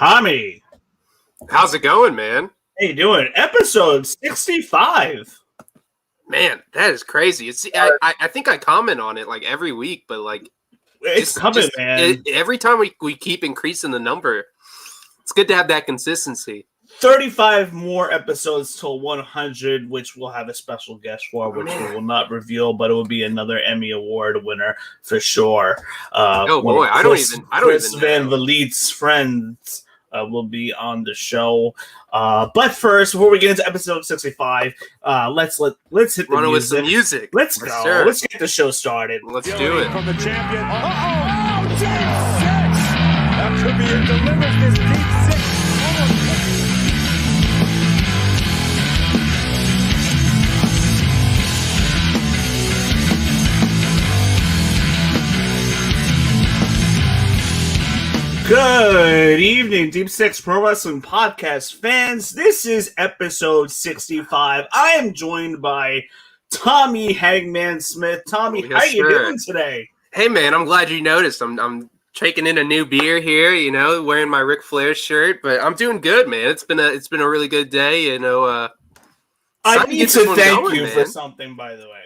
Tommy. How's it going, man? How you doing? Episode 65. Man, that is crazy. I think I comment on it like every week, but like it's coming, man. Every time we keep increasing the number, it's good to have that consistency. 35 more episodes till 100, which we'll have a special guest for, which we will not reveal, but it will be another Emmy Award winner for sure. I don't even Chris know. Van Vliet's friends will be on the show. But first, before we get into episode 65, let's hit the music. With some music. Let's go. Sure. Let's get the show started. Let's do it. From the champion. That could be it. Delivers this deep six. Good evening, Deep Six Pro Wrestling Podcast fans. This is episode 65. I am joined by Tommy Hangman Smith. Tommy, yes, how you doing today? Hey, man, I'm glad you noticed. I'm taking in a new beer here, wearing my Ric Flair shirt, but I'm doing good, man. It's been a really good day, I need to thank you for something, by the way.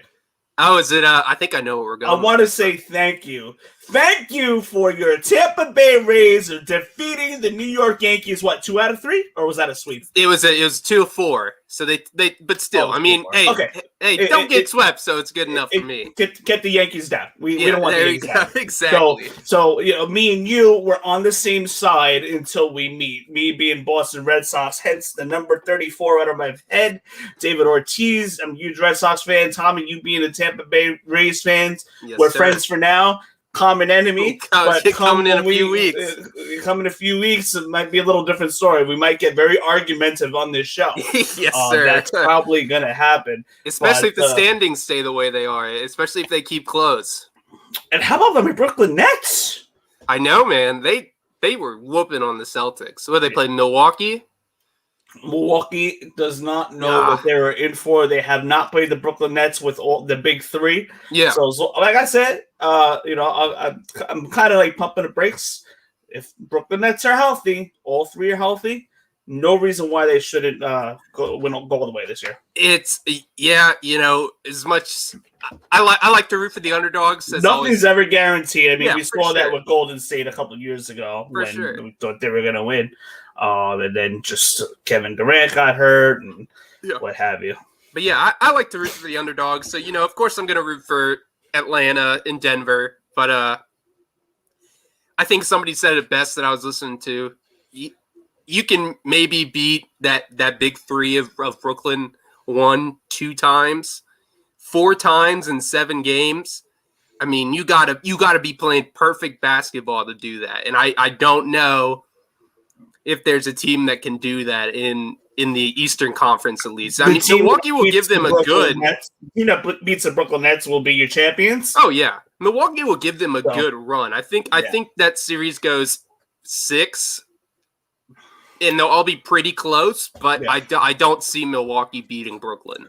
Oh, is it? I think I know what we're going. I want to say thank you. Thank you for your Tampa Bay Rays defeating the New York Yankees. What, 2 out of 3, or was that a sweep? It was 2-4. So they, but still, don't get swept. So it's good enough for me. Get the Yankees down. We don't want the Yankees down. Exactly. So me and you were on the same side until we meet. Me being Boston Red Sox, hence the number 34 out of my head. David Ortiz, I'm a huge Red Sox fan. Tommy, you being a Tampa Bay Rays fans. Yes, we're sir. Friends for now. Common enemy, but coming in a few weeks. Coming in a few weeks, it might be a little different story. We might get very argumentative on this show. Yes, sir. That's probably going to happen. Especially if the standings stay the way they are. Especially if they keep close. And how about the Brooklyn Nets? I know, man. They were whooping on the Celtics. What, they played Milwaukee? Milwaukee does not know what they were in for. They have not played the Brooklyn Nets with all the big three. Yeah. So like I said, I'm kind of like pumping the brakes. If Brooklyn Nets are healthy, all three are healthy, no reason why they shouldn't go all the way this year. As much I like to root for the underdogs. Nothing's ever guaranteed. I mean, we saw that with Golden State a couple of years ago when we thought they were going to win. And then just Kevin Durant got hurt and what have you. But yeah, I like to root for the underdogs. So, of course I'm going to root for Atlanta and Denver. But I think somebody said it best that I was listening to. You can maybe beat that big three of Brooklyn 1-2 times, 4 times in 7 games. I mean, you gotta be playing perfect basketball to do that. And I don't know if there's a team that can do that in the Eastern Conference, at least. I mean, Milwaukee will give them a good... beats the Brooklyn Nets will be your champions? Oh, yeah. Milwaukee will give them a good run. I think that series goes 6, and they'll all be pretty close, but I don't see Milwaukee beating Brooklyn.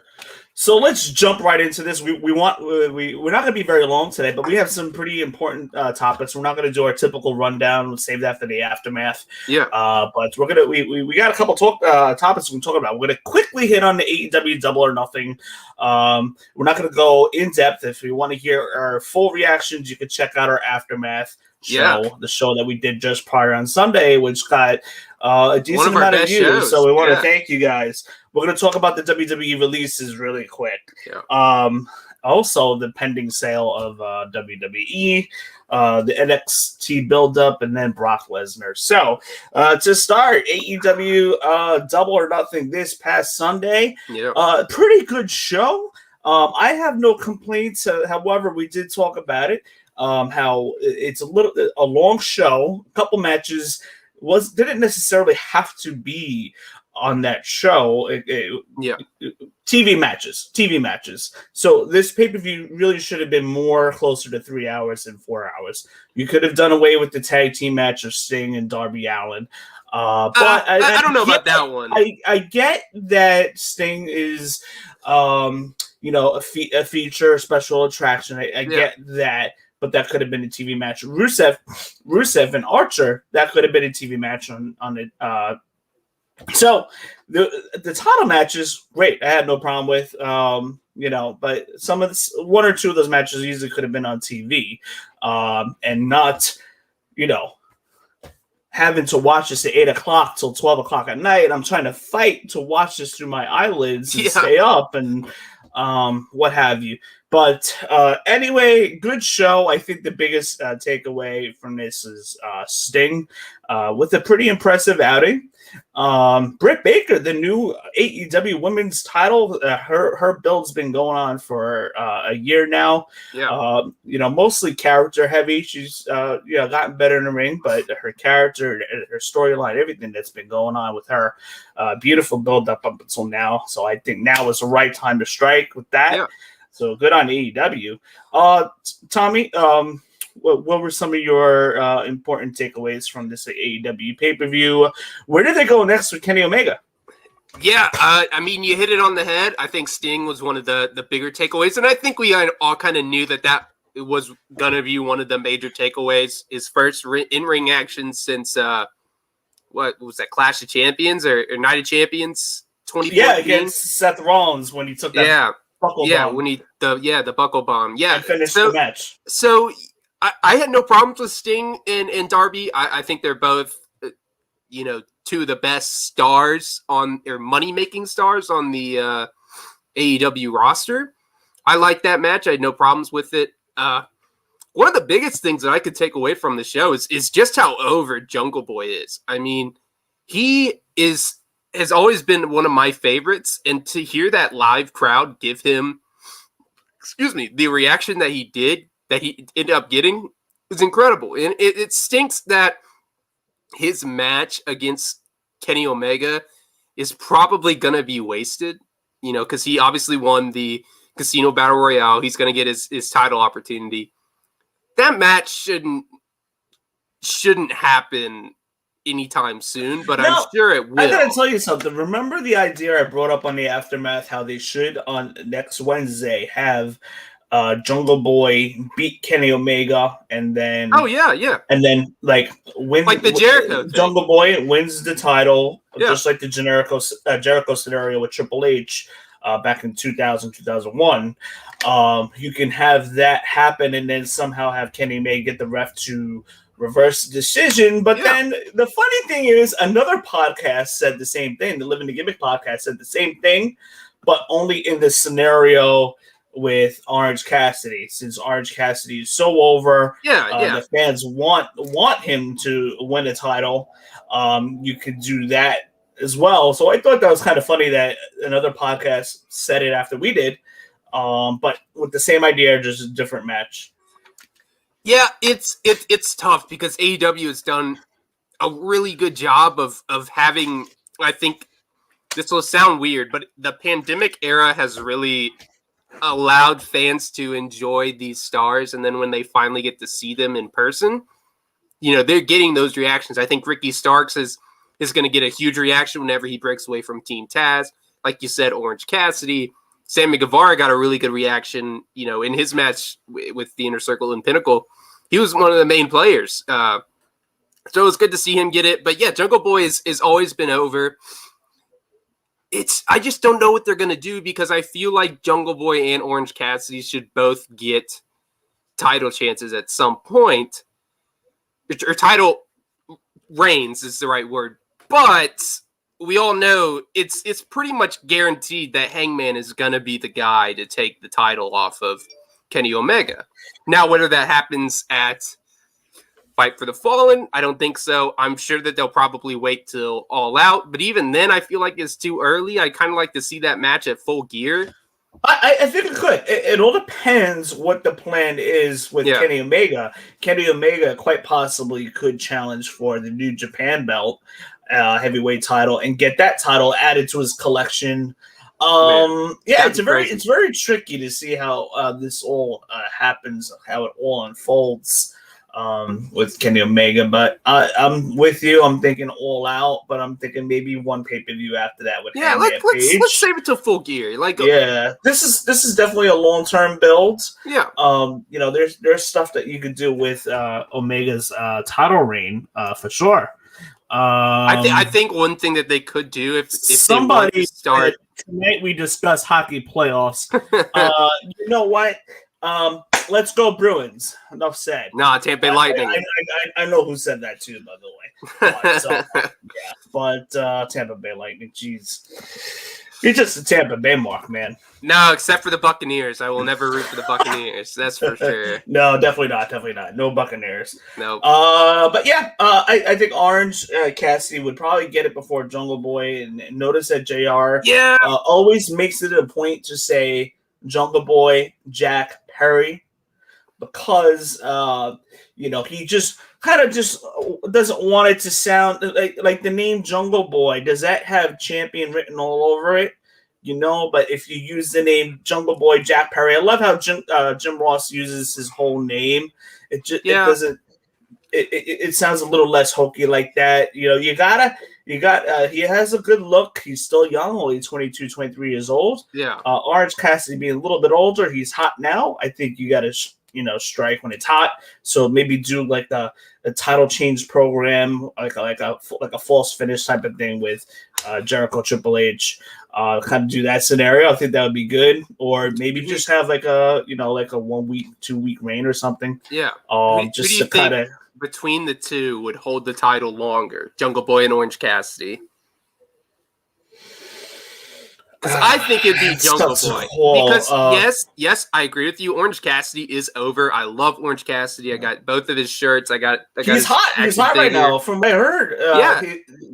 So let's jump right into this. We're not going to be very long today, but we have some pretty important topics. We're not going to do our typical rundown. We'll save that for the aftermath. Yeah. But we're gonna we got a couple topics we can talk about. We're going to quickly hit on the AEW Double or Nothing. We're not going to go in depth. If you want to hear our full reactions, you can check out our aftermath show, the show that we did just prior on Sunday, which got a decent amount of views. Shows. So we want to thank you guys. We're going to talk about the WWE releases really quick. Yeah. Also, the pending sale of WWE, the NXT build-up, and then Brock Lesnar. So, to start, AEW Double or Nothing this past Sunday. Yeah. Pretty good show. I have no complaints. However, we did talk about it. How it's a long show, a couple matches didn't necessarily have to be on that show. TV matches. So this pay-per-view really should have been more closer to 3 hours than 4 hours. You could have done away with the tag team match of Sting and Darby Allin. But I don't know about that one. I get that Sting is a feature, special attraction. I get that. but that could have been a TV match. Rusev and Archer, that could have been a TV match on it. So the title matches, great. I had no problem with, but some of one or two of those matches easily could have been on TV, and not, having to watch this at 8:00 till 12:00 at night. I'm trying to fight to watch this through my eyelids and stay up and what have you. But anyway, good show. I think the biggest takeaway from this is Sting with a pretty impressive outing. Britt Baker, the new AEW Women's title, her build's been going on for a year now. Yeah. Mostly character heavy. She's gotten better in the ring, but her character, her storyline, everything that's been going on with her, beautiful build up until now. So I think now is the right time to strike with that. Yeah. So good on AEW. Tommy, what were some of your important takeaways from this AEW pay-per-view? Where did they go next with Kenny Omega? Yeah, you hit it on the head. I think Sting was one of the bigger takeaways, and I think we all kind of knew that was going to be one of the major takeaways. His first in-ring action since, what was that, Clash of Champions or Night of Champions 2014? Yeah, against Seth Rollins when he took that buckle bomb. When the buckle bomb. Yeah, and finished the match. So I had no problems with Sting and Darby. I think they're both, two of the best stars money-making stars on the AEW roster. I like that match. I had no problems with it. One of the biggest things that I could take away from the show is just how over Jungle Boy is. I mean, he has always been one of my favorites, and to hear that live crowd give him, the reaction that he ended up getting was incredible. And it stinks that his match against Kenny Omega is probably going to be wasted, because he obviously won the Casino Battle Royale. He's going to get his title opportunity. That match shouldn't happen anytime soon, but I'm sure it will. I gotta tell you something. Remember the idea I brought up on the Aftermath, how they should on next Wednesday have Jungle Boy beat Kenny Omega and then and then win like the Jericho thing. Jungle Boy wins the title, just like the Jericho scenario with Triple H back in 2001. You can have that happen and then somehow have Kenny Omega get the ref to reverse the decision. But then the funny thing is, another podcast said the same thing. The Living the Gimmick podcast said the same thing, but only in the scenario with Orange Cassidy. Since Orange Cassidy is so over, the fans want him to win a title. You could do that as well. So I thought that was kind of funny that another podcast said it after we did, but with the same idea, just a different match. Yeah, it's tough because AEW has done a really good job of having, I think this will sound weird, but the pandemic era has really allowed fans to enjoy these stars, and then when they finally get to see them in person, they're getting those reactions. I think Ricky Starks is going to get a huge reaction whenever he breaks away from Team Taz. Like you said, Orange Cassidy. Sammy Guevara got a really good reaction, in his match with the Inner Circle and Pinnacle. He was one of the main players. So it was good to see him get it. But yeah, Jungle Boy is always been over. I just don't know what they're going to do, because I feel like Jungle Boy and Orange Cassidy should both get title chances at some point. Or title reigns is the right word. But we all know it's pretty much guaranteed that Hangman is going to be the guy to take the title off of Kenny Omega. Now, whether that happens at Fight for the Fallen, I don't think so. I'm sure that they'll probably wait till All Out, but even then, I feel like it's too early. I kind of like to see that match at Full Gear. I think it could. It all depends what the plan is with Kenny Omega. Kenny Omega quite possibly could challenge for the New Japan belt, heavyweight title, and get that title added to his collection. It's very tricky to see how this all happens, how it all unfolds. with Kenny Omega. But I'm with you. I'm thinking All Out, but I'm thinking maybe one pay-per-view after that with Hangman Page. Let's save it till Full Gear. This is definitely a long-term build. Yeah. There's stuff that you could do with Omega's title reign for sure. I think one thing that they could do if somebody they start tonight we discuss hockey playoffs. You know what? Let's go Bruins. Enough said. Nah, Tampa Bay Lightning. I know who said that too, by the way. But Tampa Bay Lightning, jeez. You're just a Tampa Bay mark, man. No, except for the Buccaneers. I will never root for the Buccaneers. That's for sure. No, definitely not. Definitely not. No Buccaneers. No. But yeah, I think Orange Cassidy would probably get it before Jungle Boy. And notice that JR always makes it a point to say Jungle Boy, Jack Perry, because he just kind of just doesn't want it to sound like the name Jungle Boy. Does that have champion written all over it? But if you use the name Jungle Boy Jack Perry, I love how Jim Ross uses his whole name. It doesn't. It sounds a little less hokey like that. He has a good look. He's still young, only 22, 23 years old. Yeah. Orange Cassidy being a little bit older, he's hot now. I think you got to strike when it's hot. So maybe do like the title change program, like a false finish type of thing with Jericho, Triple H. Kind of do that scenario. I think that would be good. Or maybe just have like a 1 week, 2 week reign or something. Yeah. Just to kind of between the two would hold the title longer, Jungle Boy and Orange Cassidy. Because I think it'd be Jungle Boy. Because yes, I agree with you. Orange Cassidy is over. I love Orange Cassidy. I got both of his shirts. He's hot. He's hot right now, from what I heard.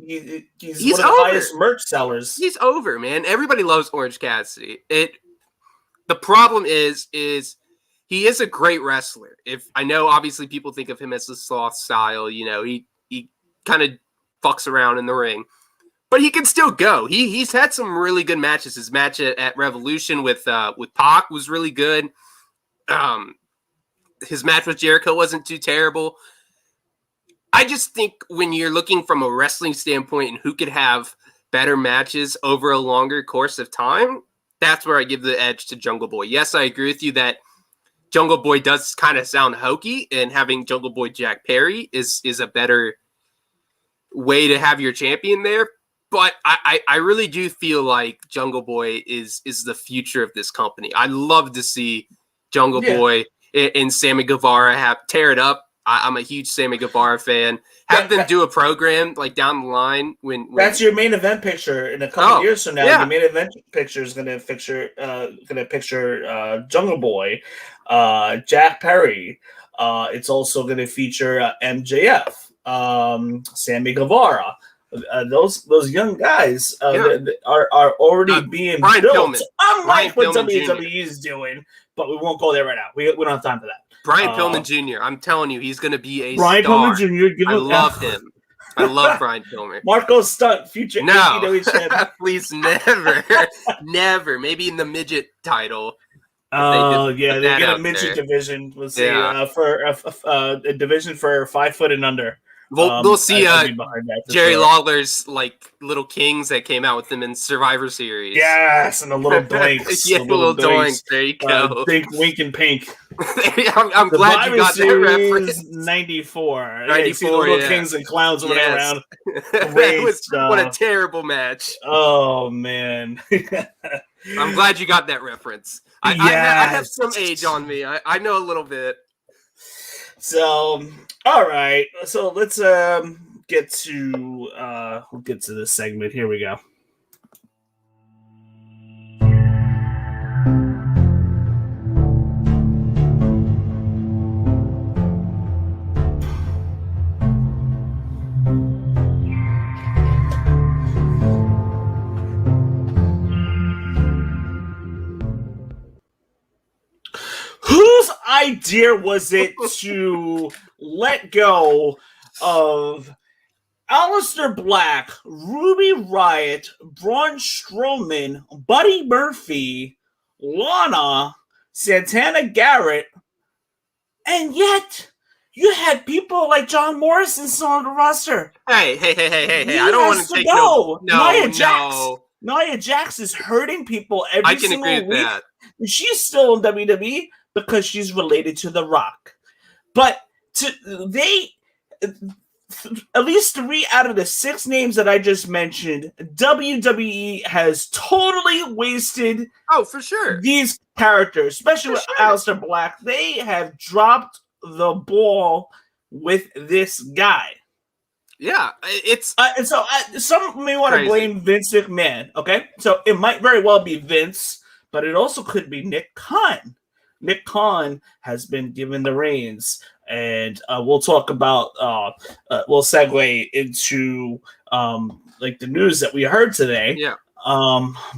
He's one of the highest merch sellers. He's over, man. Everybody loves Orange Cassidy. The problem is he is a great wrestler. I know, obviously, people think of him as the soft style. He kind of fucks around in the ring. But he can still go. He's had some really good matches. His match at Revolution with Pac was really good. His match with Jericho wasn't too terrible. I just think when you're looking from a wrestling standpoint and who could have better matches over a longer course of time, that's where I give the edge to Jungle Boy. Yes, I agree with you that Jungle Boy does kind of sound hokey, and having Jungle Boy Jack Perry is a better way to have your champion there. But I really do feel like Jungle Boy is the future of this company. I'd love to see Jungle Boy and Sammy Guevara tear it up. I'm a huge Sammy Guevara fan. Have them do a program like down the line when that's your main event picture in a couple of years from now. Your main event picture is going to picture Jungle Boy, Jack Perry. It's also going to feature MJF, Sammy Guevara. Those young guys are already being Brian built. Pillman. Unlike Brian what Pillman WWE is doing, but we won't go there right now. We don't have time for that. Brian Pillman Jr., I'm telling you, he's going to be a Brian star. Pillman Jr., I love him. I love Brian Pillman. Marco Stunt, future AEW champion. Please, never. Never. Maybe in the midget title. They get a midget division. Let's see, for a division for 5 foot and under. We'll see Jerry sure. Lawler's little kings that came out with them in Survivor Series. Yes, and the little doinks. The little doinks. There you go. Big wink and pink. I'm glad you got that reference. 94. 94, the little kings and clowns running around. What a terrible match. Oh, man. I'm glad you got that reference. I have some age on me. I know a little bit. So, all right. So let's get to this segment. Here we go. Whose idea was it to let go of Aleister Black, Ruby Riott, Braun Strowman, Buddy Murphy, Lana, Santana Garrett, and yet You had people like John Morrison still on the roster. Hey! He I don't want has to take go. Nia no. Jax is hurting people every I can agree single with week. that. She's still in WWE because she's related to The Rock. But at least 3 out of the 6 names that I just mentioned, WWE has totally wasted. Oh, for sure. These characters, especially with Aleister Black, they have dropped the ball with this guy. Yeah, it's and so some may want to blame Vince McMahon. Okay, so it might very well be Vince, but it also could be Nick Khan. Nick Khan has been given the reins, and we'll talk about. We'll segue into like the news that we heard today. Yeah.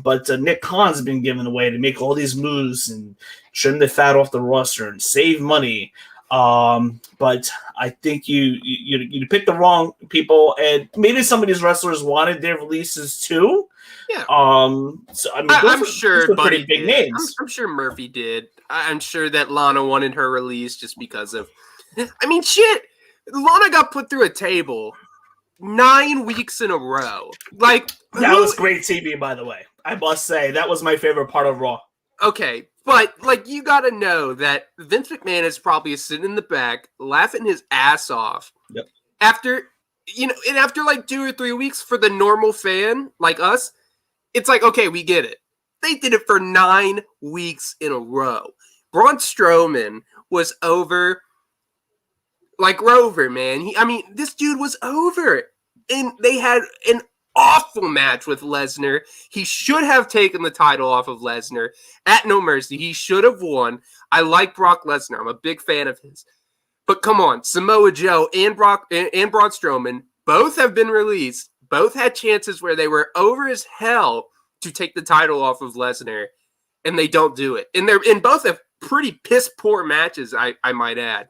But Nick Khan's been given away to make all these moves and trim the fat off the roster and save money. But I think you picked the wrong people, and maybe some of these wrestlers wanted their releases too. Yeah. So I mean, I'm sure those are pretty big names. I'm sure Murphy did. I'm sure that Lana wanted her release just because of. I mean, shit. Lana got put through a table 9 weeks in a row. Like that was great TV, by the way. I must say that was my favorite part of Raw. Okay, but like you got to know that Vince McMahon is probably sitting in the back laughing his ass off. Yep. After and after like 2 or 3 weeks for the normal fan like us, it's like, okay, we get it. They did it for 9 weeks in a row. Braun Strowman was over like Rover, man. This dude was over. And they had an awful match with Lesnar. He should have taken the title off of Lesnar at No Mercy. He should have won. I like Brock Lesnar. I'm a big fan of his. But come on, Samoa Joe and Braun Strowman both have been released. Both had chances where they were over as hell to take the title off of Lesnar, and they don't do it. And they're in both have pretty piss poor matches, I might add.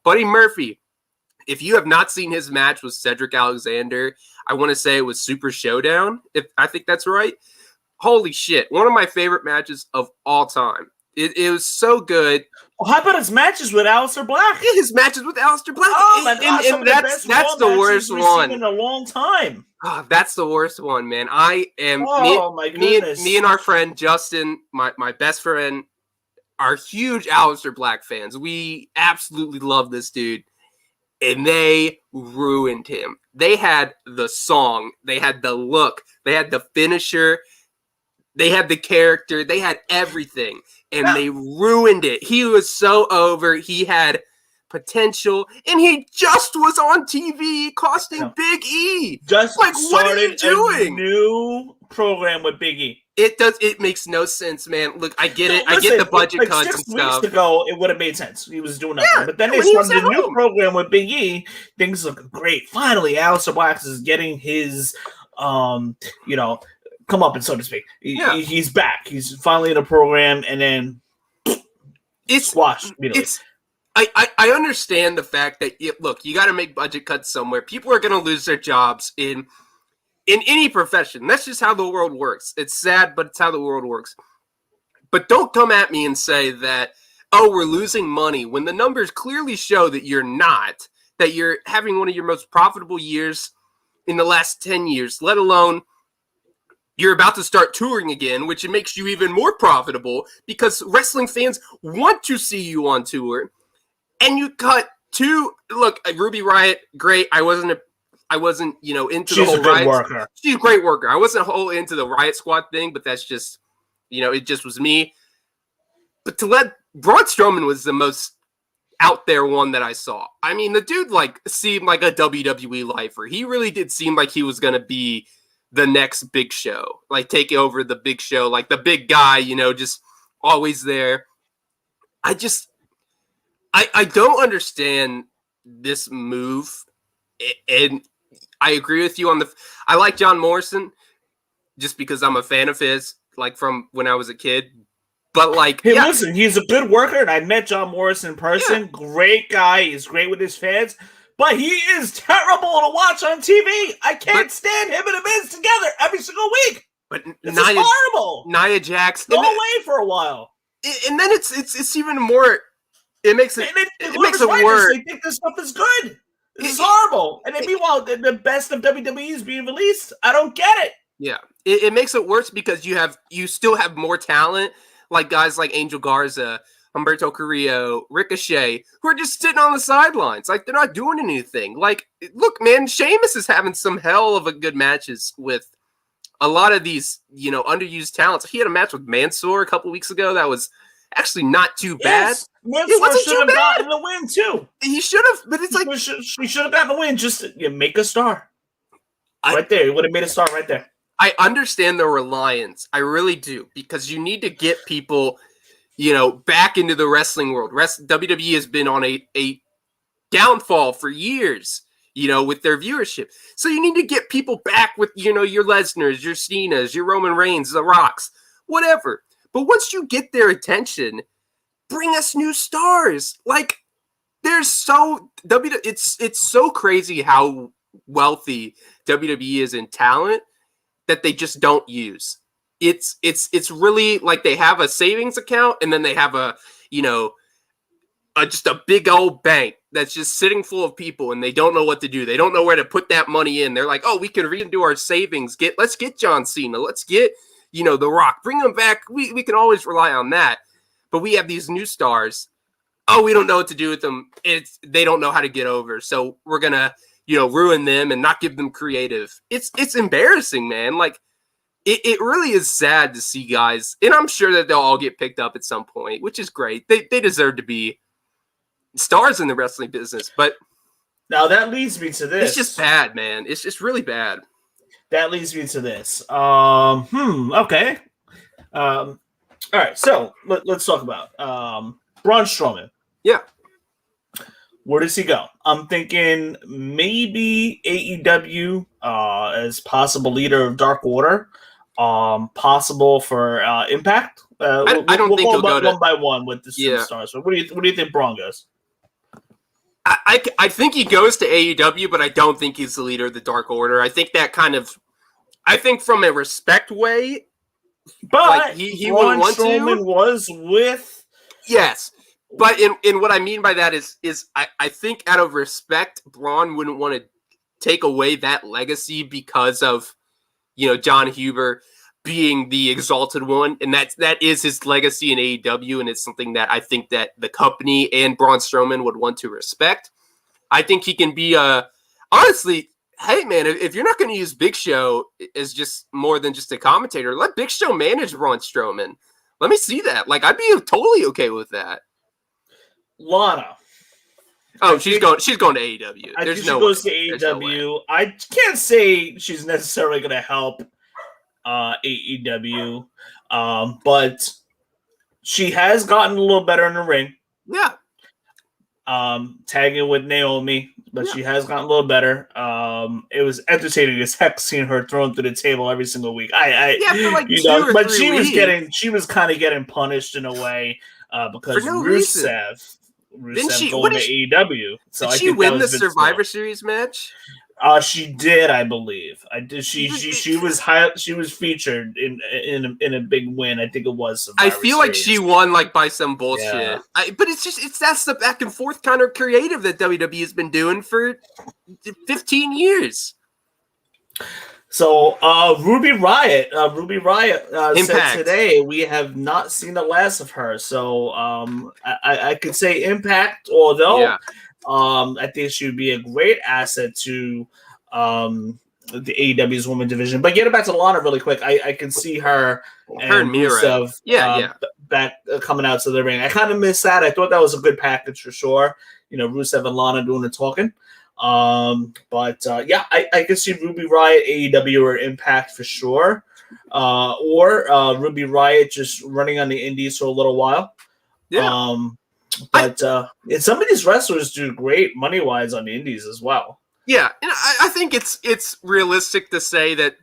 Buddy Murphy, if you have not seen his match with Cedric Alexander, I want to say it was Super Showdown, if I think that's right. Holy shit. One of my favorite matches of all time. It was so good. Well, how about his matches with Aleister Black? Yeah, his matches with Aleister Black. Oh, my God, and that's the worst one. In a long time. Oh, that's the worst one, man. I am my goodness. Me and our friend Justin, my best friend, are huge Aleister Black fans. We absolutely love this dude. And they ruined him. They had the song, they had the look, they had the finisher, they had the character, they had everything, and they ruined it. He was so over. He had potential, and he just was on TV costing Big E. Just like, started what are you doing? A new program with Big E. It makes no sense, man. Look, I get it. I get the budget cuts and stuff. 6 weeks ago, it would have made sense. He was doing nothing. But then they started a new program with Big E. Things look great. Finally, Aleister Black is getting his, come up, and so to speak. He's back. He's finally in a program, and then it's squashed immediately. I understand the fact that, look, you got to make budget cuts somewhere. People are going to lose their jobs in any profession. That's just how the world works. It's sad, but it's how the world works. But don't come at me and say that, oh, we're losing money when the numbers clearly show that you're not, that you're having one of your most profitable years in the last 10 years, let alone you're about to start touring again, which makes you even more profitable because wrestling fans want to see you on tour. And you cut look, Ruby Riott, great. I wasn't into the whole Riot. Worker. She's a great worker. I wasn't whole into the Riot Squad thing, but that's just, it just was me. But to let Braun Strowman was the most out there one that I saw. I mean, the dude seemed like a WWE lifer. He really did seem like he was gonna be the next big show, like take over the big show, like the big guy, just always there. I don't understand this move, and I agree with you on I like John Morrison just because I'm a fan of his, like from when I was a kid. But listen, he's a good worker, and I met John Morrison in person. Yeah. Great guy. He's great with his fans, but he is terrible to watch on TV. I can't stand him and the Miz together every single week. But this is horrible. Nia Jax, go away for a while, and then it's even more It makes it worse. They think this stuff is good. This is horrible. And then meanwhile, the best of WWE is being released. I don't get it. Yeah, it makes it worse because you still have more talent, like guys like Angel Garza, Humberto Carrillo, Ricochet, who are just sitting on the sidelines. Like, they're not doing anything. Like, look, man, Sheamus is having some hell of a good matches with a lot of these, underused talents. He had a match with Mansoor a couple weeks ago that was actually not too bad. Yes, Mansoor should have gotten the win, too. He should have, but it's like... He should have gotten the win. Just make a star. Right there. He would have made a star right there. I understand the reliance. I really do, because you need to get people, back into the wrestling world. WWE has been on a downfall for years, with their viewership. So you need to get people back with, your Lesnars, your Cenas, your Roman Reigns, the Rocks, whatever. But once you get their attention, bring us new stars. Like, it's so crazy how wealthy WWE is in talent that they just don't use. It's really like they have a savings account and then they have just a big old bank that's just sitting full of people and they don't know what to do. They don't know where to put that money in. They're like, oh, we can redo our savings. Let's get John Cena. Let's get, The Rock. Bring them back. We can always rely on that. But we have these new stars. Oh, we don't know what to do with them. They don't know how to get over. So we're gonna ruin them and not give them creative. It's embarrassing, man. Like, it really is sad to see guys, and I'm sure that they'll all get picked up at some point, which is great. They deserve to be stars in the wrestling business. But now that leads me to this. It's just bad, man. It's just really bad. That leads me to this. Okay. All right. So let's talk about Braun Strowman. Yeah. Where does he go? I'm thinking maybe AEW as possible leader of Dark Order, possible for Impact. I don't think he'll go one by one with the superstars. So what do you think Braun goes? I think he goes to AEW, but I don't think he's the leader of the Dark Order. I think from a respect way, but like he wouldn't want Strowman to. Was with yes. But in what I mean by that is I think out of respect, Braun wouldn't want to take away that legacy because of, John Huber being the exalted one. And that is his legacy in AEW. And it's something that I think that the company and Braun Strowman would want to respect. I think he can be honestly, hey man, if you're not going to use Big Show as just more than just a commentator, let Big Show manage Braun Strowman. Let me see that. Like, I'd be totally okay with that. Lana. Oh, she's going to AEW. I think she goes to AEW. I can't say she's necessarily going to help AEW, but she has gotten a little better in the ring. Yeah. Tagging with Naomi, but she has gotten a little better. It was entertaining as heck seeing her thrown through the table every single week. For like 2 or 3 but she weeks. she was kind of getting punished in a way because Rusev going to AEW. So did she win the Survivor Series match? She did, I believe. She was featured in a big win. I think it was Survivor I feel Series. like she won like by some bullshit. Yeah. But that's the back and forth kind of creative that WWE has been doing for 15 years. So Ruby Riott said today we have not seen the last of her. So I could say Impact, although I think she would be a great asset to the AEW's women division. But getting back to Lana really quick, I can see her and Rusev back coming out to the ring. I kind of miss that. I thought that was a good package for sure. Rusev and Lana doing the talking. But I can see Ruby Riott, AEW, or Impact for sure. Or Ruby Riott just running on the indies for a little while. Yeah. But some of these wrestlers do great money-wise on the indies as well. Yeah, and I think it's realistic to say that,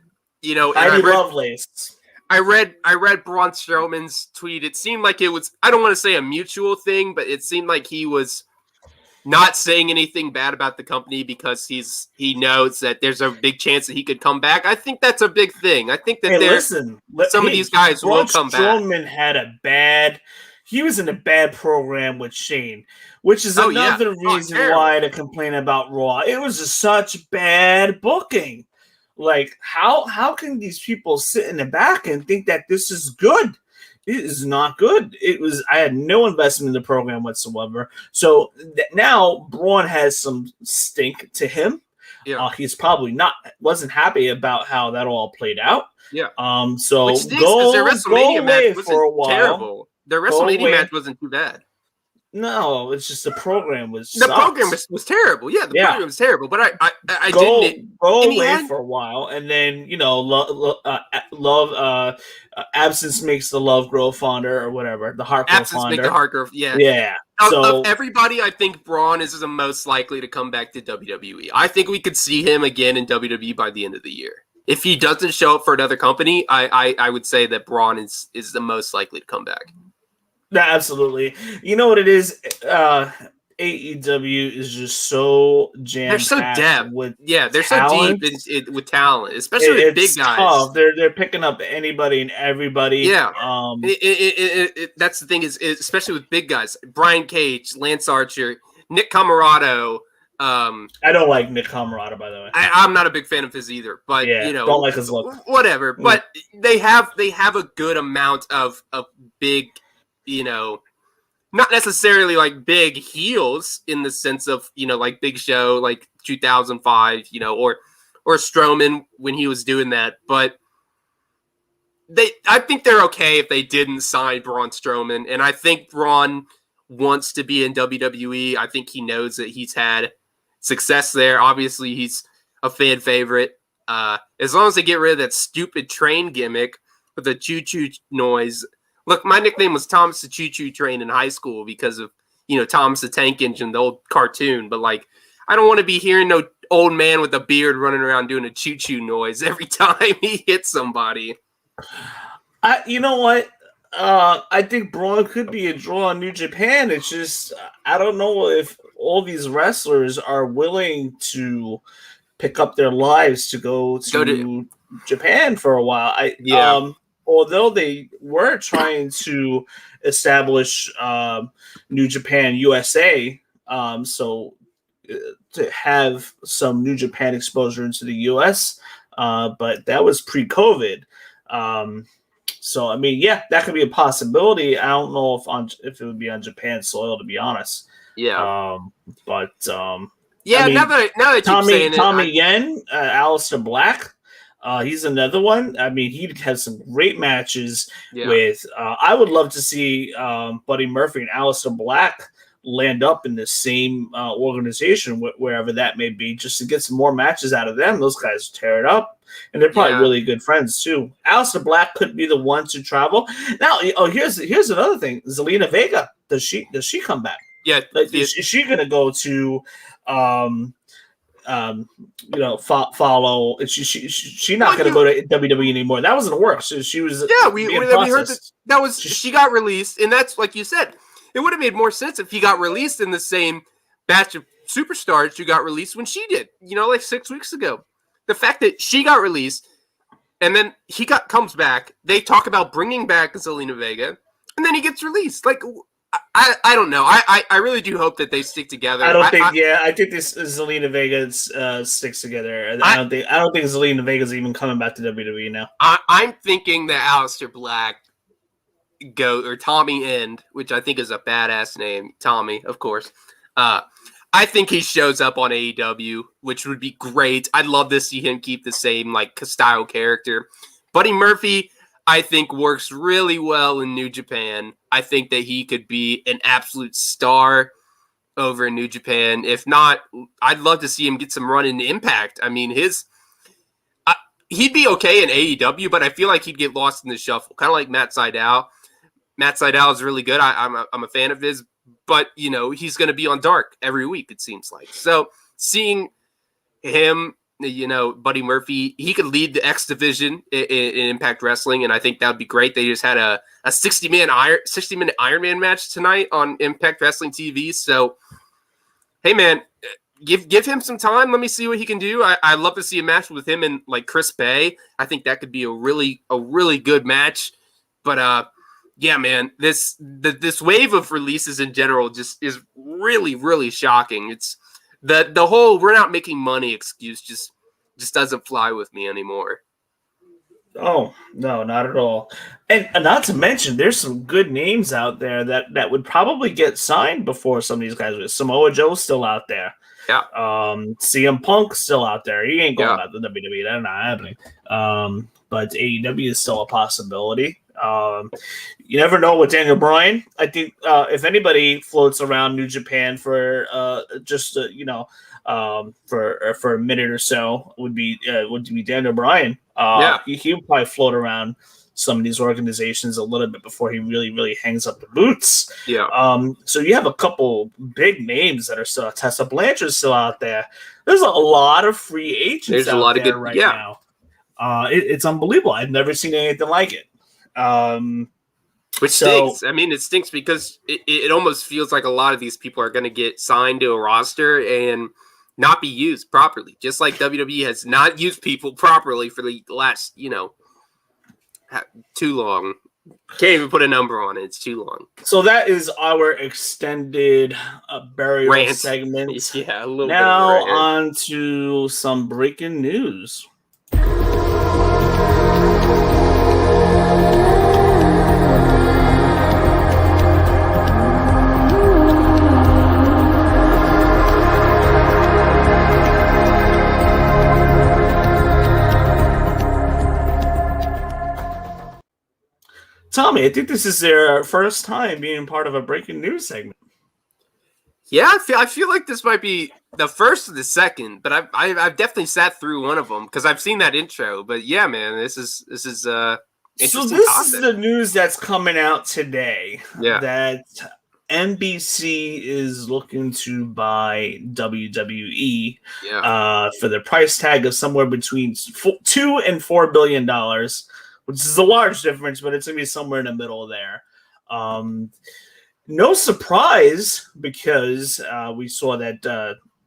Heidi Lovelace. I read Braun Strowman's tweet. It seemed like it was, I don't want to say a mutual thing, but it seemed like he was not saying anything bad about the company because he knows that there's a big chance that he could come back. I think that's a big thing. I think that some of these guys will come back. Strowman had a bad he was in a bad program with Shane, which is another reason why to complain about Raw. It was just such bad booking. Like, how can these people sit in the back and think that this is good? It is not good. I had no investment in the program whatsoever. So now Braun has some stink to him. Yeah. He's probably wasn't happy about how that all played out. Yeah. So Which stinks because their WrestleMania match wasn't terrible. Their WrestleMania match wasn't too bad. No, it's just the program was terrible. Yeah, the program was terrible. But I didn't go away for a while, and then absence makes the love grow fonder, or whatever. The heart grow fonder. Make the heart grow. Yeah, yeah. Of everybody, I think Braun is the most likely to come back to WWE. I think we could see him again in WWE by the end of the year. If he doesn't show up for another company, I would say that Braun is the most likely to come back. Yeah, absolutely. You know what it is? AEW is just so jam-packed. They're so deep. They're talent. so deep with talent, especially with big guys. Tough. They're picking up anybody and everybody. Yeah. That's the thing is especially with big guys. Brian Cage, Lance Archer, Nick Comoroto. I don't like Nick Comoroto, by the way. I'm not a big fan of his either, but don't like his look. Whatever. But they have a good amount of big, not necessarily like big heels in the sense of, like Big Show, like 2005, or Strowman when he was doing that. But I think they're okay if they didn't sign Braun Strowman. And I think Braun wants to be in WWE. I think he knows that he's had success there. Obviously, he's a fan favorite. As long as they get rid of that stupid train gimmick with the choo-choo noise. Look, my nickname was Thomas the Choo-Choo Train in high school because of, Thomas the Tank Engine, the old cartoon. But, I don't want to be hearing no old man with a beard running around doing a choo-choo noise every time he hits somebody. You know what? I think Braun could be a draw on New Japan. It's just, I don't know if all these wrestlers are willing to pick up their lives to go to Japan for a while. Although they were trying to establish New Japan USA, so to have some New Japan exposure into the US, but that was pre-COVID. So, I mean, that could be a possibility. I don't know if it would be on Japan soil, to be honest. Yeah. I mean, now that Tommy Yen, Aleister Black, he's another one. I mean, he has some great matches with. I would love to see Buddy Murphy and Aleister Black land up in the same organization, wherever that may be, just to get some more matches out of them. Those guys tear it up. And they're probably really good friends too. Aleister Black could be the one to travel. Now, here's another thing. Zelina Vega, does she come back? Yeah. Is she gonna go to follow? She not gonna go to WWE anymore. That wasn't work. So she was we heard that was she got released, and that's like you said. It would have made more sense if he got released in the same batch of superstars who got released when she did. Like 6 weeks ago. The fact that she got released and then he comes back, they talk about bringing back Zelina Vega, and then he gets released. Like, I don't know. I really do hope that they stick together. I think this Zelina Vega sticks together. I don't think Zelina Vega's even coming back to WWE now. I'm thinking that Aleister Black or Tommy End, which I think is a badass name, Tommy, of course. I think he shows up on AEW, which would be great. I'd love to see him keep the same style character. Buddy Murphy, I think, works really well in New Japan. I think that he could be an absolute star over in New Japan. If not, I'd love to see him get some run in Impact. I mean, he'd be okay in AEW, but I feel like he'd get lost in the shuffle, kind of like Matt Sydal. Matt Sydal is really good. I'm a fan of his. But, he's going to be on Dark every week, it seems like. So seeing him, Buddy Murphy, he could lead the X division in Impact Wrestling, and I think that would be great. They just had a 60-minute Iron Man match tonight on Impact Wrestling TV. So, hey, man, give him some time. Let me see what he can do. I'd love to see a match with him and Chris Bay. I think that could be a really good match. But Yeah, man. This wave of releases in general just is really, really shocking. It's the whole "we're not making money" excuse just doesn't fly with me anymore. Oh, no, not at all. And not to mention, there's some good names out there that would probably get signed before some of these guys. Samoa Joe's still out there. Yeah. CM Punk's still out there. He ain't going Yeah. out to WWE. That's not happening. But AEW is still a possibility. You never know with Daniel Bryan. I think if anybody floats around New Japan for for a minute or so would be Daniel Bryan. He would probably float around some of these organizations a little bit before he really, really hangs up the boots. Yeah. So you have a couple big names that are still. Tessa Blanchard's still out there. There's a lot of free agents. There's out a lot there of good right yeah. now. It's unbelievable. I've never seen anything like it. Which stinks. I mean, it stinks because it almost feels like a lot of these people are going to get signed to a roster and not be used properly. Just like WWE has not used people properly for the last, too long. Can't even put a number on it. It's too long. So that is our extended burial Rant. segment. Yeah, a little now bit. Now on to some breaking news. Tommy, I think this is their first time being part of a breaking news segment. Yeah, I feel like this might be the first or the second, but I've definitely sat through one of them because I've seen that intro. But yeah, man, this is interesting. So this topic. is the news that's coming out today. Yeah. That NBC is looking to buy WWE for the price tag of somewhere between $2 and $4 billion, which is a large difference, but it's going to be somewhere in the middle there. No surprise, because we saw that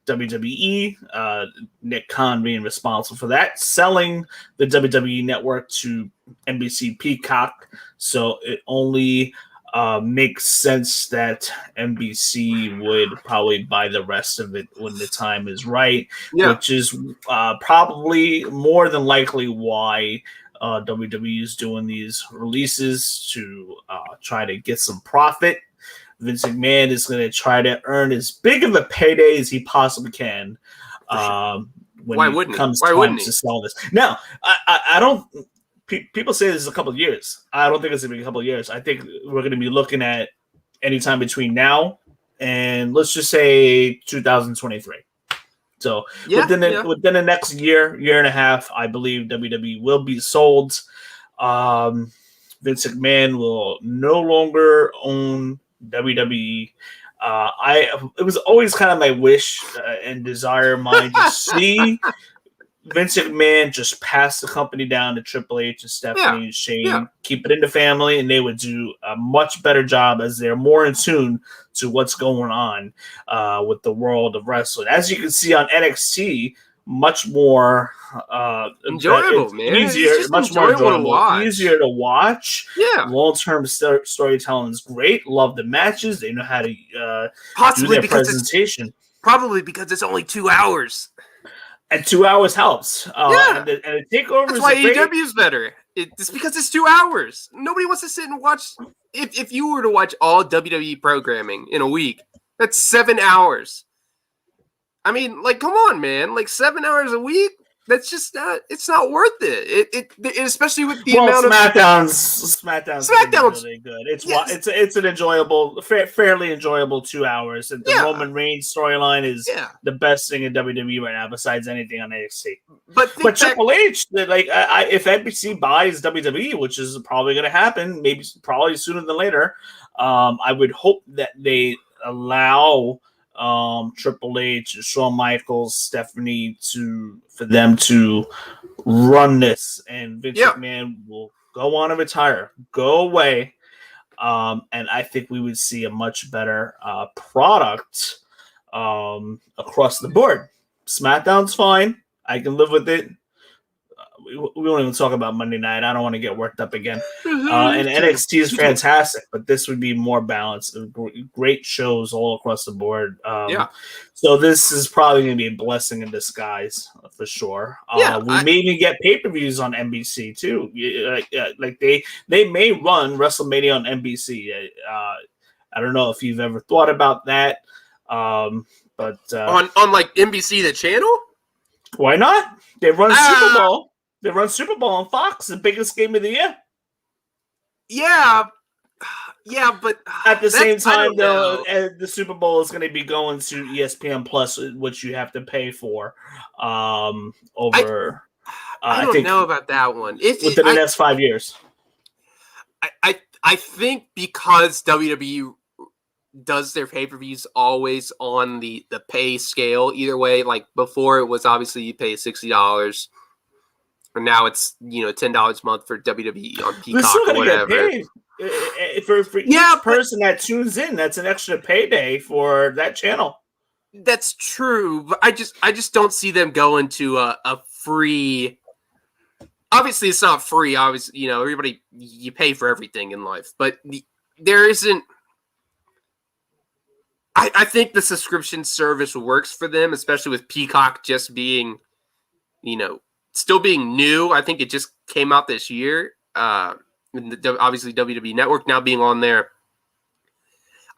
WWE, Nick Khan being responsible for that, selling the WWE network to NBC Peacock. So it only makes sense that NBC would probably buy the rest of it when the time is right, which is probably more than likely why WWE is doing these releases to try to get some profit. Vince McMahon is going to try to earn as big of a payday as he possibly can when it comes time to sell this. Now, I don't. People say this is a couple of years. I don't think it's going to be a couple of years. I think we're going to be looking at anytime between now and let's just say 2023. So within the next year and a half, I believe WWE will be sold. Vince McMahon will no longer own WWE. It was always kind of my wish and desire of mine to see Vince McMahon just pass the company down to Triple H and Stephanie and Shane, keep it in the family, and they would do a much better job as they're more in tune to what's going on with the world of wrestling. As you can see on NXT, much more enjoyable, man. Easier, much more enjoyable, easier to watch. Yeah, long-term storytelling is great. Love the matches. They know how to do their presentation. Probably because it's only 2 hours. And 2 hours helps. And the takeover. That's why AEW is better. It's because it's 2 hours. Nobody wants to sit and watch. If you were to watch all WWE programming in a week, that's 7 hours. I mean, like, come on, man. Like 7 hours a week. That's just not. It's not worth it. It especially with the amount of SmackDown's really good. It's an enjoyable, fairly enjoyable 2 hours. And the Roman Reigns storyline is the best thing in WWE right now, besides anything on NXT. But Triple H, if NBC buys WWE, which is probably going to happen, probably sooner than later, I would hope that they allow Triple H, Shawn Michaels, Stephanie for them to run this, and Vince McMahon will go on and retire, go away, and I think we would see a much better product across the board. SmackDown's fine, I can live with it. we won't even talk about Monday night. I don't want to get worked up again. And NXT is fantastic, but this would be more balanced. Great shows all across the board. So this is probably going to be a blessing in disguise for sure. We may even get pay-per-views on NBC too. Like they may run WrestleMania on NBC. I don't know if you've ever thought about that. But on like NBC the channel? Why not? They run Super Bowl. They run Super Bowl on Fox, the biggest game of the year. Yeah, but at the same time, though, the Super Bowl is going to be going to ESPN Plus, which you have to pay for. I don't know about that one. Within the next 5 years, I think because WWE does their pay-per-views always on the pay scale either way. Like before it was obviously you pay $60 and now it's $10 a month for WWE on Peacock or whatever. For each person that tunes in, that's an extra payday for that channel. That's true, but I just don't see them going to a free. Obviously it's not free, obviously, everybody, you pay for everything in life, but there isn't. I think the subscription service works for them, especially with Peacock just being, still being new. I think it just came out this year. Obviously, WWE Network now being on there.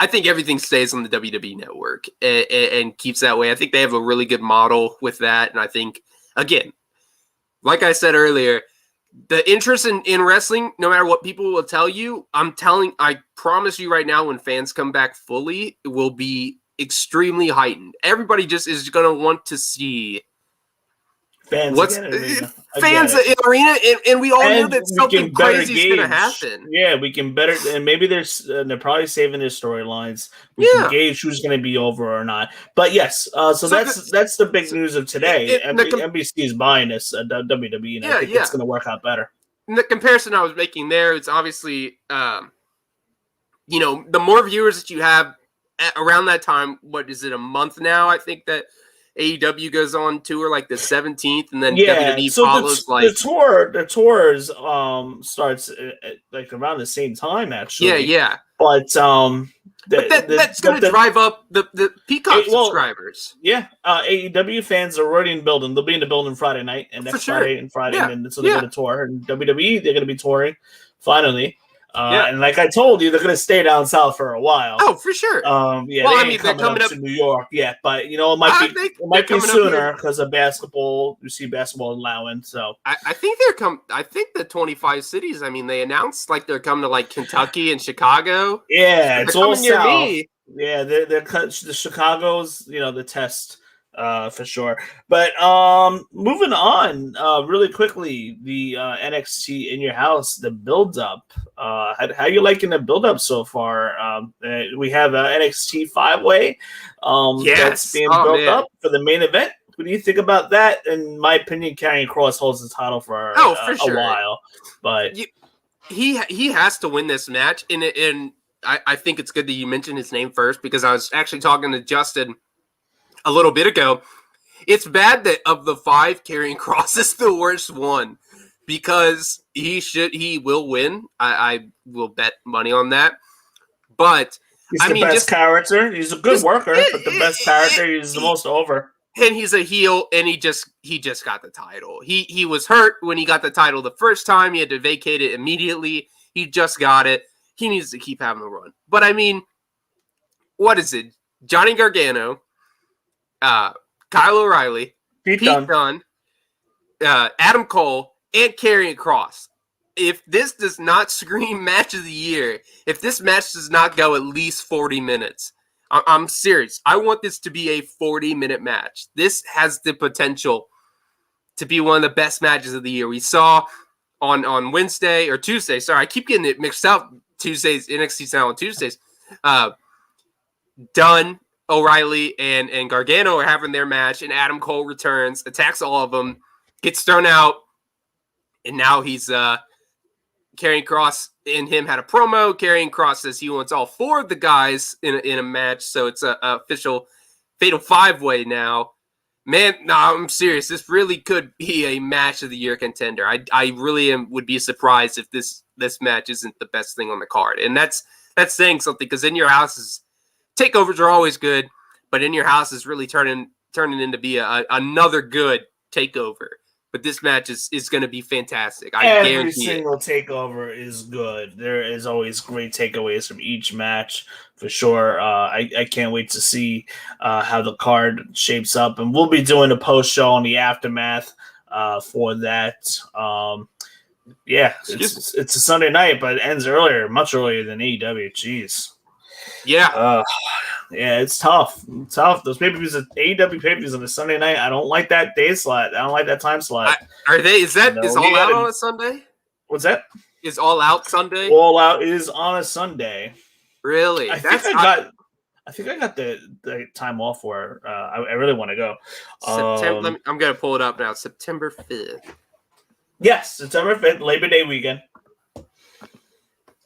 I think everything stays on the WWE Network and keeps that way. I think they have a really good model with that. And I think, again, like I said earlier, the interest in wrestling, no matter what people will tell you, I promise you right now, when fans come back fully, it will be extremely heightened. Everybody just is going to want to see fans in arena, and we all know that something crazy is going to happen. Yeah, we can better, and maybe they're probably saving their storylines. We can gauge who's going to be over or not. But yes, so that's the big news of today. NBC is buying this WWE, and I think it's going to work out better. And the comparison I was making there, it's obviously, the more viewers that you have around that time. What is it? A month now? I think that AEW goes on tour like the 17th, and then WWE follows. The tours starts like around the same time actually. Yeah. But that's going to drive up the Peacock subscribers. Yeah, AEW fans are already in building. They'll be in the building Friday night and next Friday, and so they're going to tour. And WWE, they're going to be touring finally. And like I told you, they're going to stay down south for a while. Oh, for sure. They're coming up to New York yet, but it might be sooner because of basketball. You see basketball allowing. So I think I think the 25 cities. I mean, they announced like they're coming to like Kentucky and Chicago. Yeah, it's all south. Me. Yeah, they're the Chicago's. The test. For sure. But moving on really quickly, the NXT in your house, the build up. How you liking the build up so far? We have NXT 5-way that's being built up for the main event. What do you think about that? In my opinion, Karrion Kross holds the title for a while, but he has to win this match. And I think it's good that you mentioned his name first, because I was actually talking to Justin a little bit ago. It's bad that of the 5, Karrion Kross is the worst one, because he will win. I will bet money on that. But he's the best character. He's a good worker, but the best character. He's the most over. And he's a heel, and he just got the title. He was hurt when he got the title the first time. He had to vacate it immediately. He just got it. He needs to keep having a run. But I mean, what is it? Johnny Gargano, Kyle O'Reilly, Pete Dunne, Adam Cole, and Karrion Kross. If this does not scream match of the year, if this match does not go at least 40 minutes, I'm serious. I want this to be a 40-minute match. This has the potential to be one of the best matches of the year. We saw on Wednesday or Tuesday. Sorry, I keep getting it mixed up. Tuesdays, NXT style on Tuesdays. Dunne, O'Reilly, and Gargano are having their match, and Adam Cole returns, attacks all of them, gets thrown out, and now he's Karrion Kross and him had a promo. Karrion Kross says he wants all 4 of the guys in a match, so it's a official Fatal 5-way now. Man, no, I'm serious. This really could be a match of the year contender. I really would be surprised if this match isn't the best thing on the card. And that's saying something, because In Your House takeovers are always good, but In Your House is really turning into be another good takeover. But this match is going to be fantastic. I Every guarantee single takeover is good. There is always great takeaways from each match, for sure. I can't wait to see how the card shapes up, and we'll be doing a post show on the aftermath for that. Yeah, it's a Sunday night, but it ends earlier, much earlier than AEW. Jeez. Yeah. Yeah, it's tough. It's tough. Those pay-per-views, AEW pay-per-views on a Sunday night, I don't like that day slot. I don't like that time slot. Is All Out on a Sunday? What's that? Is All Out Sunday? All Out is on a Sunday. Really? I think I got the time off for. I really want to go. September. I'm gonna pull it up now. September 5th. Yes, September 5th, Labor Day weekend.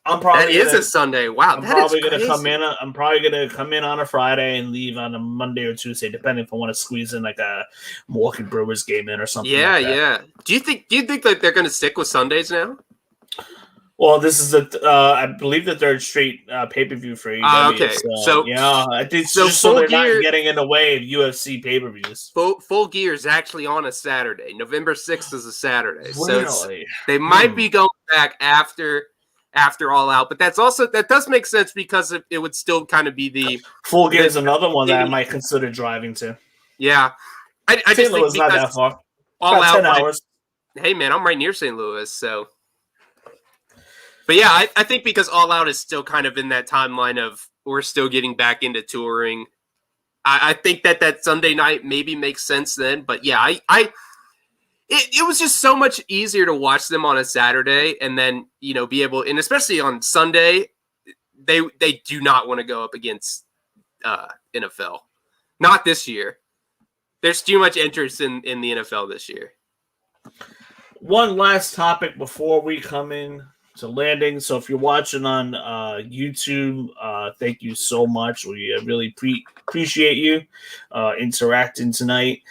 That is a Sunday. Wow, I'm probably gonna come in. I'm probably gonna come in on a Friday and leave on a Monday or Tuesday, depending if I want to squeeze in like a Milwaukee Brewers game in or something. Yeah, like that. yeah. Do you think that they're gonna stick with Sundays now? Well, this is I believe the third straight pay-per-view for AEW. Okay, so yeah, I think so they're not getting in the way of UFC pay-per-views. Full Gear is actually on a Saturday. November 6th is a Saturday, really? So they might be going back after All Out, but that does make sense, because it would still kind of be the Full Gear is another one that I might consider driving to. Yeah, I just think it's not that far. All Out 10 hours. Hey man, I'm right near St. Louis, so. But yeah, I think because All Out is still kind of in that timeline of we're still getting back into touring. I think that Sunday night maybe makes sense then. But yeah, it was just so much easier to watch them on a Saturday, and then be able, and especially on Sunday, they do not want to go up against NFL. Not this year. There's too much interest in the NFL this year. One last topic before we come in to landing. So if you're watching on YouTube, thank you so much. We really appreciate you interacting tonight.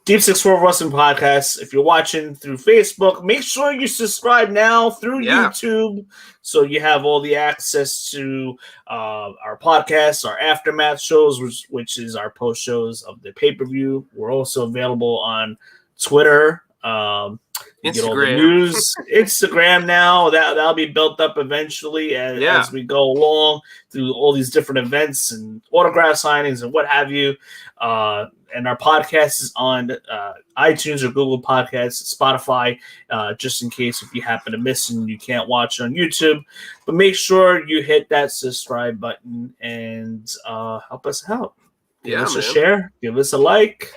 Deep 6-4 Wrestling Podcast. If you're watching through Facebook, make sure you subscribe now through YouTube, so you have all the access to our podcasts, our aftermath shows, which is our post shows of the pay-per-view. We're also available on Twitter. Get all the news. Instagram now, that'll be built up eventually as we go along through all these different events and autograph signings and what have you. And our podcast is on iTunes or Google Podcasts, Spotify, just in case if you happen to miss and you can't watch on YouTube. But make sure you hit that subscribe button and help us out. Give us a share. Give us a like.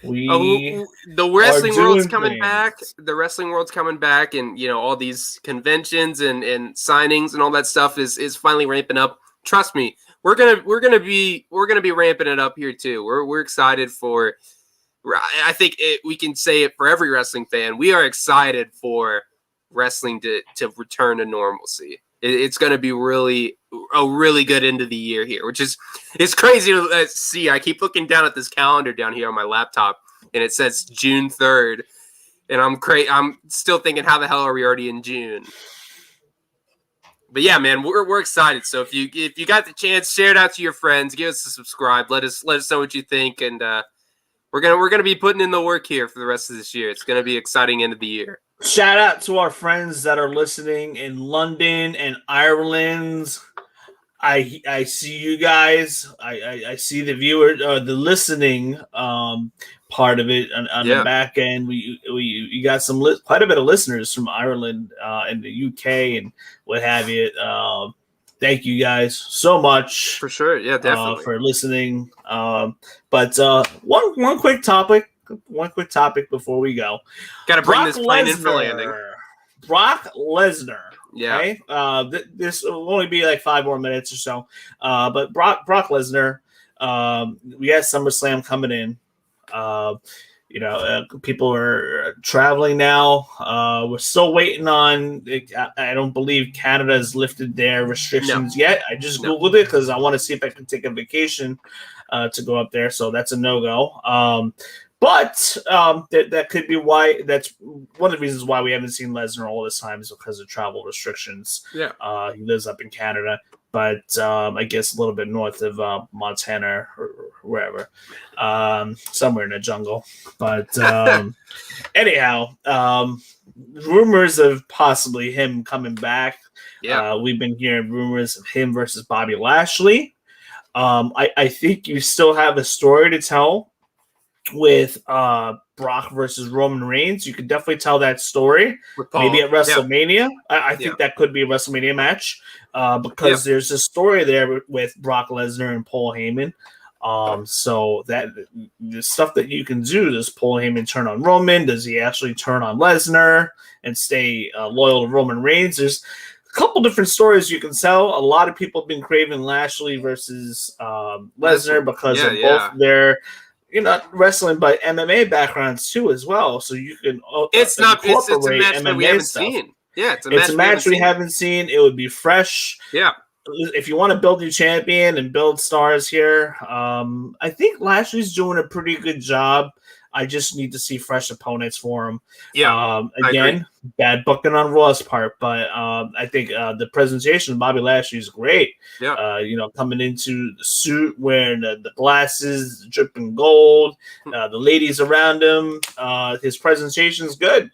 The wrestling world's coming back. The wrestling world's coming back, and all these conventions and signings and all that stuff is finally ramping up. Trust me, we're gonna be ramping it up here too. We're excited for. I think we can say it for every wrestling fan. We are excited for wrestling to return to normalcy. It's going to be a really good end of the year here, which is it's crazy to see. I keep looking down at this calendar down here on my laptop, and it says June 3rd, and I'm still thinking, how the hell are we already in June? But yeah, man, we're excited. So if you got the chance, share it out to your friends, give us a subscribe, let us know what you think, and we're gonna be putting in the work here for the rest of this year. It's gonna be an exciting end of the year. Shout out to our friends that are listening in London and Ireland. I see you guys. I see the viewer, the listening part of it on the back end. We got quite a bit of listeners from Ireland and the UK and what have you. Thank you guys so much for sure. Yeah, definitely for listening. But one quick topic. One quick topic before we go. Got to bring this plane in for landing. Brock Lesnar. Yeah. Okay? This will only be like 5 more minutes or so. But Brock Lesnar, we got SummerSlam coming in. People are traveling now. We're still waiting on. I don't believe Canada has lifted their restrictions yet. I just Googled it because I want to see if I can take a vacation to go up there. So that's a no-go. But that could be why. That's one of the reasons why we haven't seen Lesnar all this time is because of travel restrictions. Yeah, he lives up in Canada, but I guess a little bit north of Montana or wherever, somewhere in the jungle. But anyhow, rumors of possibly him coming back. Yeah, We've been hearing rumors of him versus Bobby Lashley. I think you still have a story to tell with Brock versus Roman Reigns. You could definitely tell that story. Maybe at WrestleMania. I think that could be a WrestleMania match because there's a story there with Brock Lesnar and Paul Heyman. So that the stuff that you can do, does Paul Heyman turn on Roman? Does he actually turn on Lesnar and stay loyal to Roman Reigns? There's a couple different stories you can tell. A lot of people have been craving Lashley versus Lesnar because of both their wrestling but MMA backgrounds too as well. So you can it's a match MMA that we haven't stuff. seen. Yeah, it's a match we haven't seen. It would be fresh. Yeah. If you want to build your champion and build stars here, I think Lashley's doing a pretty good job. I just need to see fresh opponents for him. Yeah. Again, bad booking on Raw's part, but I think the presentation of Bobby Lashley is great. Yeah. Coming into the suit, wearing the glasses, dripping gold, the ladies around him. His presentation is good.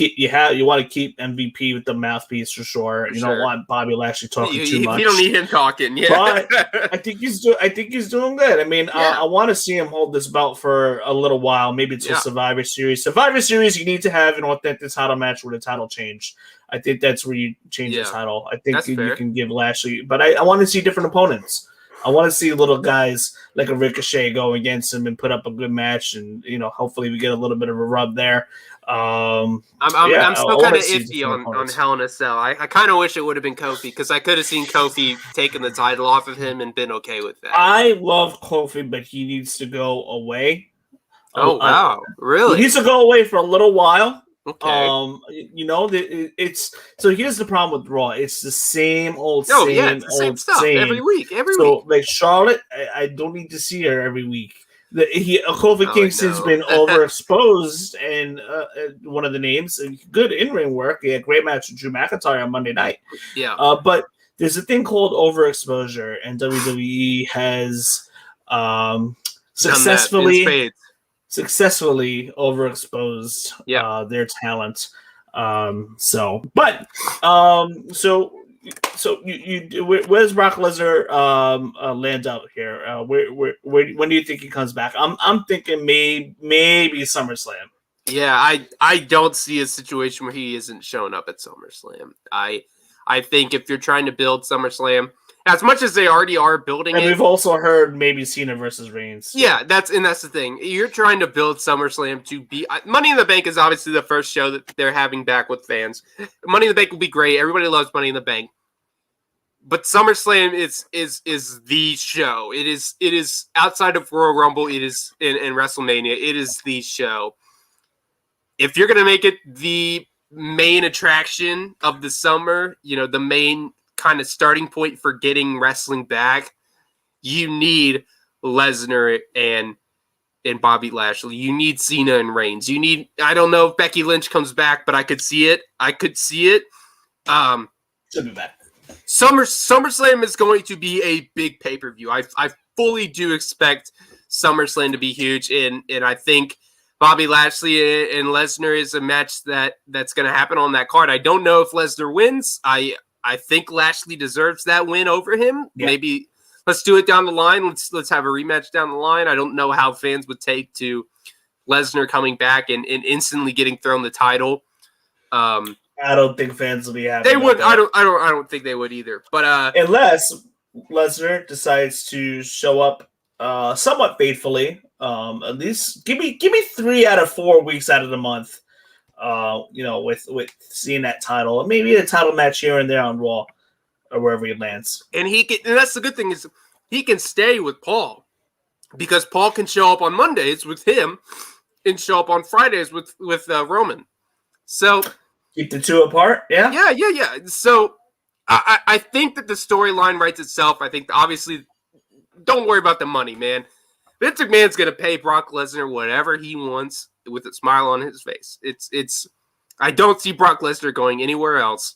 You want to keep MVP with the mouthpiece for sure. You don't want Bobby Lashley talking too much. You don't need him talking. Yeah, but I think he's doing good. I mean, I want to see him hold this belt for a little while, maybe until Survivor Series. Survivor Series, you need to have an authentic title match with a title change. I think that's where you change the title. I think you can give Lashley, but I want to see different opponents. I want to see little guys like a Ricochet go against him and put up a good match, and hopefully we get a little bit of a rub there. I'm still kind of iffy on Hell in a Cell. I kind of wish it would have been Kofi because I could have seen Kofi taking the title off of him and been okay with that. I love Kofi, but he needs to go away. Oh wow, really? He needs to go away for a little while. Okay. It's so here's the problem with Raw. It's the same old, same stuff every week. So like Charlotte, I don't need to see her every week. Kofi Kingston's been overexposed, and one of the names, good in-ring work. He had a great match with Drew McIntyre on Monday night. Yeah. But there's a thing called overexposure, and WWE has successfully overexposed their talent. So where's Brock Lesnar land out here? When do you think he comes back? I'm thinking maybe SummerSlam. Yeah, I don't see a situation where he isn't showing up at SummerSlam. I think if you're trying to build SummerSlam, as much as they already are building and we've also heard maybe Cena versus Reigns. Yeah, that's the thing. You're trying to build SummerSlam to be Money in the Bank is obviously the first show that they're having back with fans. Money in the Bank will be great. Everybody loves Money in the Bank. But SummerSlam is the show. It is outside of Royal Rumble. It is in WrestleMania. It is the show. If you're gonna make it the main attraction of the summer, the main kind of starting point for getting wrestling back, you need Lesnar and Bobby Lashley. You need Cena and Reigns. You need. I don't know if Becky Lynch comes back, but I could see it. Should be back. SummerSlam is going to be a big pay-per-view. I fully do expect SummerSlam to be huge, and I think Bobby Lashley and Lesnar is a match that's going to happen on that card. I don't know if Lesnar wins. I think Lashley deserves that win over him. Yeah. Maybe let's do it down the line. Let's have a rematch down the line. I don't know how fans would take to Lesnar coming back and instantly getting thrown the title. I don't think fans will be happy. They would. I don't think they would either. But unless Lesnar decides to show up somewhat faithfully, at least give me 3 out of 4 weeks out of the month. With seeing that title, maybe a title match here and there on Raw or wherever he lands. And that's the good thing is he can stay with Paul. because Paul can show up on Mondays with him and show up on Fridays with Roman. So keep the two apart. Yeah. Yeah. So I think that the storyline writes itself. I think obviously, don't worry about the money, man. Vince McMahon's gonna pay Brock Lesnar whatever he wants with a smile on his face. It's. I don't see Brock Lesnar going anywhere else.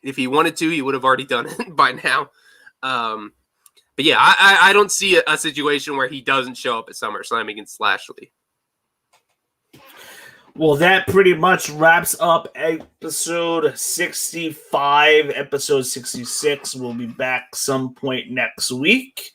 If he wanted to, he would have already done it by now. But yeah, I don't see a situation where he doesn't show up at SummerSlam against Lashley. Well, that pretty much wraps up episode 65. Episode 66 will be back some point next week.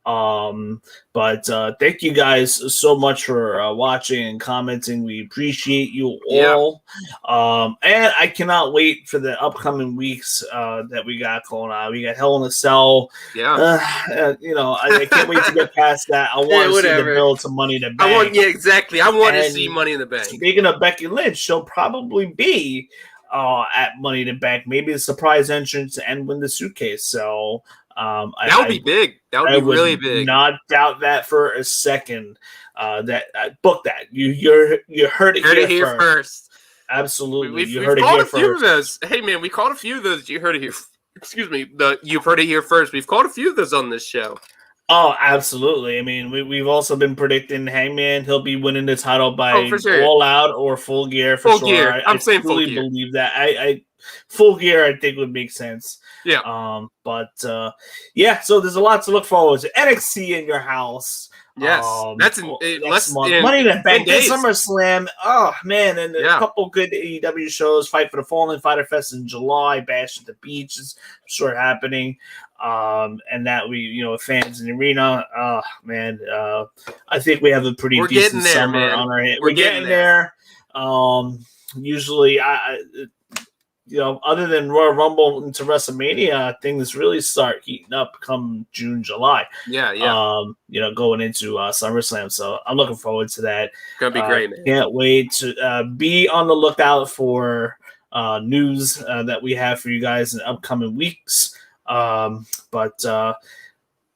But thank you guys so much for watching and commenting. We appreciate you all. And I cannot wait for the upcoming weeks that we got going on. We got Hell in a Cell. Yeah. I can't wait to get past that. I want to see the build to Money in the Bank. Exactly. I want to see Money in the Bank. Speaking of Becky Lynch, she'll probably be at Money in the Bank. Maybe a surprise entrance and win the suitcase. So that would be big. That would be really big. Not doubt that for a second. Book that. You heard it here first. Absolutely, you heard it here first. Few of those. Hey man, we called a few of those. You heard it here. Excuse me. You've heard it here first. We've called a few of those on this show. Oh, absolutely. I mean, we've also been predicting Hangman. He'll be winning the title by sure. All Out or Full Gear for Full Gear. I'm saying Full Gear. I believe that. I Full Gear, I think, would make sense. Yeah. So there's a lot to look forward to. NXT in your house. Yes. That's next month. Money in the Bank. SummerSlam. Oh, man. And a couple good AEW shows. Fight for the Fallen, Fighter Fest in July. Bash at the Beach is sure happening. And that fans in the arena. Oh, man. I think we have a pretty decent summer on our hands. We're getting there. Usually, other than Royal Rumble into WrestleMania, things really start heating up come June, July. Yeah. Going into SummerSlam. So I'm looking forward to that. Gonna be great, man. Can't wait to be on the lookout for news that we have for you guys in upcoming weeks. But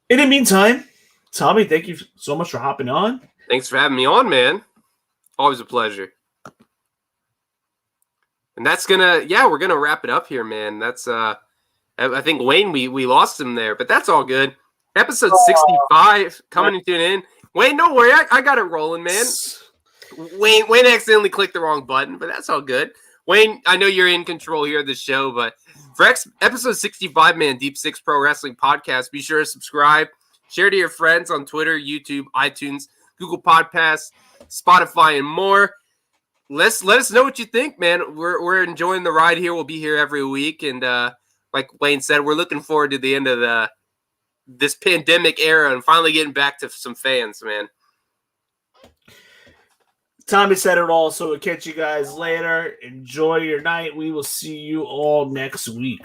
in the meantime, Tommy, thank you so much for hopping on. Thanks for having me on, man. Always a pleasure. And that's we're gonna wrap it up here, man. That's I think Wayne, we lost him there, but that's all good. Episode 65 coming to an end. Wayne, don't worry, I got it rolling, man. Wayne accidentally clicked the wrong button, but that's all good. Wayne, I know you're in control here of the show, but for episode 65, man, Deep Six Pro Wrestling Podcast, be sure to subscribe, share to your friends on Twitter, YouTube, iTunes, Google Podcasts, Spotify, and more. Let us know what you think, man. We're enjoying the ride here. We'll be here every week, and like Wayne said, we're looking forward to the end of this pandemic era and finally getting back to some fans, man. Tommy said it all, so we'll catch you guys later. Enjoy your night. We will see you all next week.